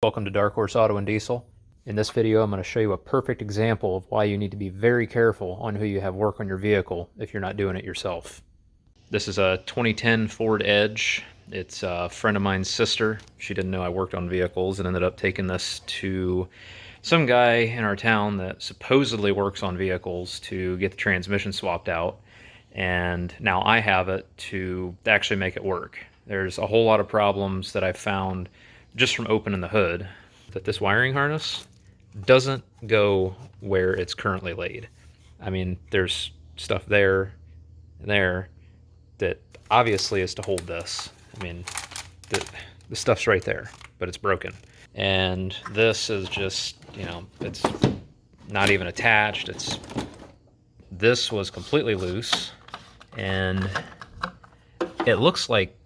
Welcome to Dark Horse Auto and Diesel. In this video, I'm going to show you a perfect example of why you need to be very careful on who you have work on your vehicle if you're not doing it yourself. This is a 2010 Ford Edge. It's a friend of mine's sister. She didn't know I worked on vehicles and ended up taking this to some guy in our town that supposedly works on vehicles to get the transmission swapped out. And now I have it to actually make it work. There's a whole lot of problems that I've found just from opening the hood, that this wiring harness doesn't go where it's currently laid. I mean, there's stuff there and there that obviously is to hold this. I mean, the stuff's right there, but it's broken. And this is just, you know, it's not even attached. This was completely loose, and it looks like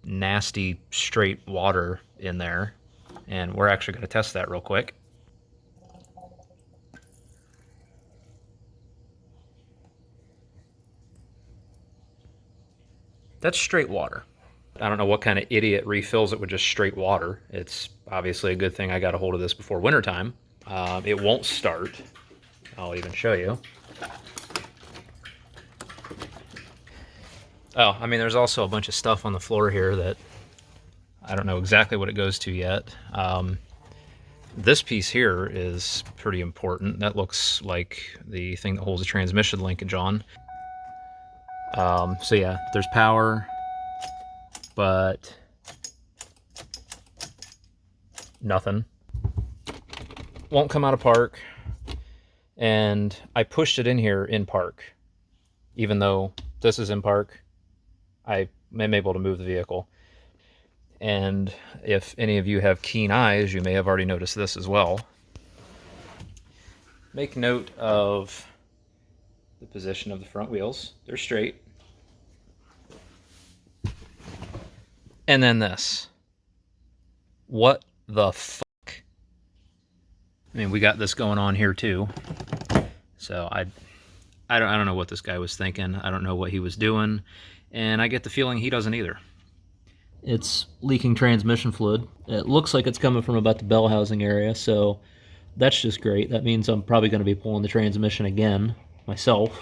nasty straight water in there, and we're actually going to test that real quick. That's straight water. I don't know what kind of idiot refills it with just straight water. It's obviously a good thing I got a hold of this before wintertime. It won't start. I'll even show you. Oh, I mean, there's also a bunch of stuff on the floor here that I don't know exactly what it goes to yet. This piece here is pretty important. That looks like the thing that holds the transmission linkage on. So yeah, there's power, but nothing. Won't come out of park. And I pushed it in here in park. Even though this is in park, I am able to move the vehicle. And if any of you have keen eyes, you may have already noticed this as well. Make note of the position of the front wheels. They're straight. And then this. What the fuck? I mean, we got this going on here too. So I don't know what this guy was thinking. I don't know what he was doing. And I get the feeling he doesn't either. It's leaking transmission fluid. It looks like it's coming from about the bell housing area, so that's just great. That means I'm probably going to be pulling the transmission again myself,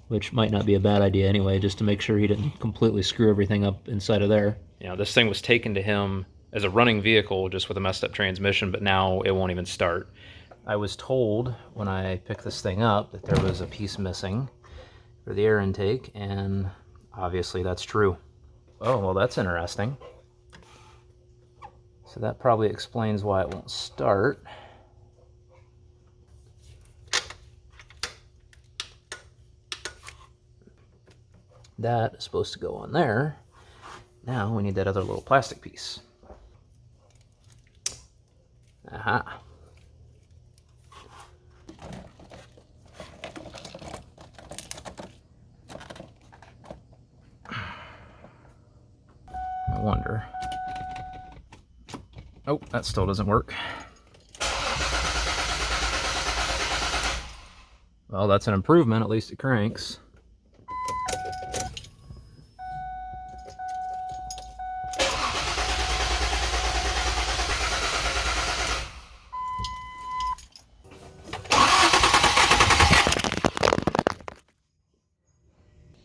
which might not be a bad idea anyway, just to make sure he didn't completely screw everything up inside of there. You know, this thing was taken to him as a running vehicle just with a messed up transmission, but now it won't even start. I was told when I picked this thing up that there was a piece missing for the air intake, and obviously that's true. Oh, well, that's interesting. So that probably explains why it won't start. That is supposed to go on there. Now we need that other little plastic piece. Aha. I wonder. Oh, that still doesn't work. Well, that's an improvement. At least it cranks.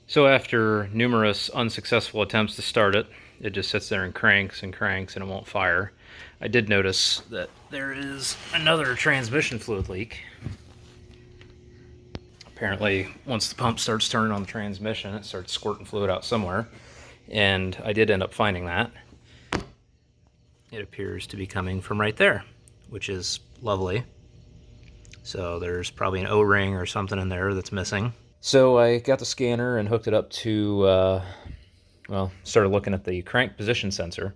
So after numerous unsuccessful attempts to start it, it just sits there and cranks and cranks and it won't fire. I did notice that there is another transmission fluid leak. Apparently, once the pump starts turning on the transmission, it starts squirting fluid out somewhere. And I did end up finding that. It appears to be coming from right there, which is lovely. So there's probably an O-ring or something in there that's missing. So I got the scanner and hooked it up to, well, started looking at the crank position sensor.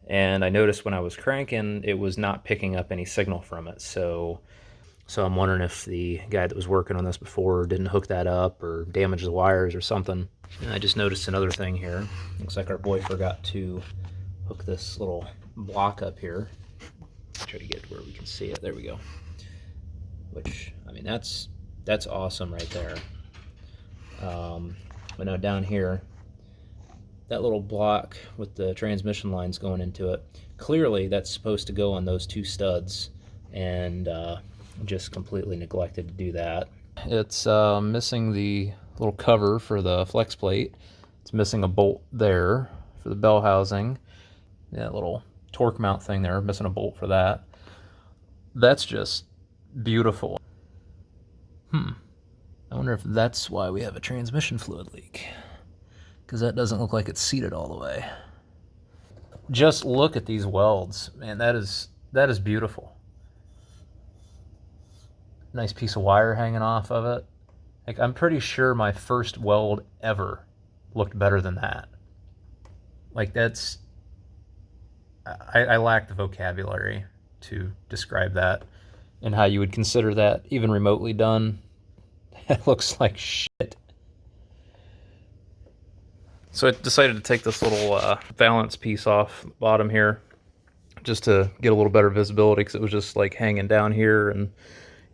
And I noticed when I was cranking, it was not picking up any signal from it. So I'm wondering if the guy that was working on this before didn't hook that up or damage the wires or something. And I just noticed another thing here. Looks like our boy forgot to hook this little block up here. Try to get to where we can see it. There we go. Which, I mean, that's awesome right there. But now down here, that little block with the transmission lines going into it, clearly that's supposed to go on those two studs, and just completely neglected to do that. It's missing the little cover for the flex plate. It's missing a bolt there for the bell housing. That little torque mount thing there, missing a bolt for that. That's just beautiful. I wonder if that's why we have a transmission fluid leak, because that doesn't look like it's seated all the way. Just look at these welds, man. That is beautiful. Nice piece of wire hanging off of it. Like, I'm pretty sure my first weld ever looked better than that. Like, that's... I lack the vocabulary to describe that and how you would consider that even remotely done. That looks like shit. So I decided to take this little valance piece off the bottom here just to get a little better visibility, because it was just like hanging down here and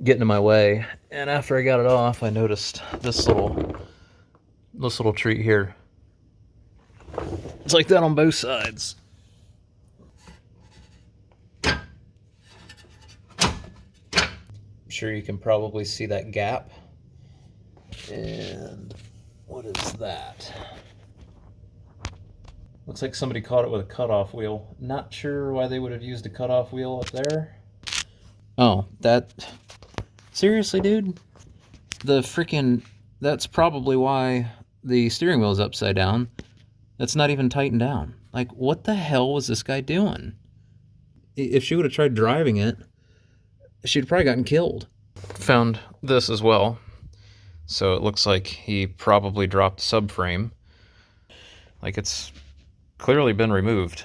getting in my way. And after I got it off, I noticed this little treat here. It's like that on both sides. I'm sure you can probably see that gap. And what is that? Looks like somebody caught it with a cutoff wheel. Not sure why they would have used a cutoff wheel up there. Oh, that... Seriously, dude? The freaking... That's probably why the steering wheel is upside down. That's not even tightened down. Like, what the hell was this guy doing? If she would have tried driving it, she'd have probably gotten killed. Found this as well. So it looks like he probably dropped the subframe. Like, it's clearly been removed.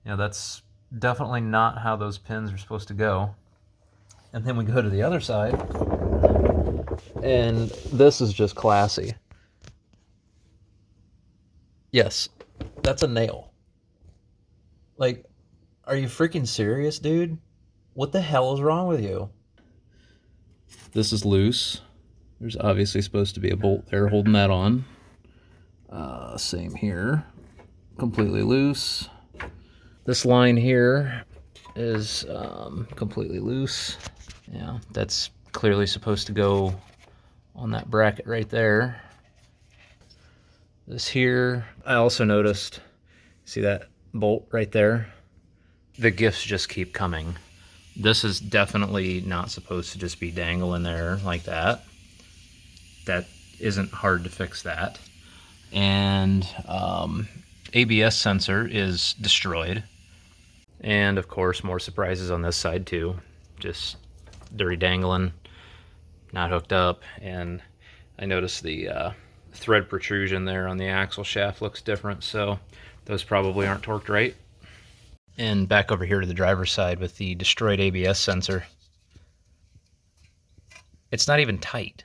Yeah, that's definitely not how those pins are supposed to go. And then we go to the other side, and this is just classy. Yes, that's a nail. Like, are you freaking serious, dude? What the hell is wrong with you? This is loose. There's obviously supposed to be a bolt there holding that on. Same here. Completely loose. This line here is completely loose. Yeah, that's clearly supposed to go on that bracket right there. This here, I also noticed, see that bolt right there? The gifts just keep coming. This is definitely not supposed to just be dangling there like that. That isn't hard to fix that. And ABS sensor is destroyed. And of course, more surprises on this side too. Just dirty dangling, not hooked up. And I noticed the thread protrusion there on the axle shaft looks different, so those probably aren't torqued right. And back over here to the driver's side with the destroyed ABS sensor. It's not even tight.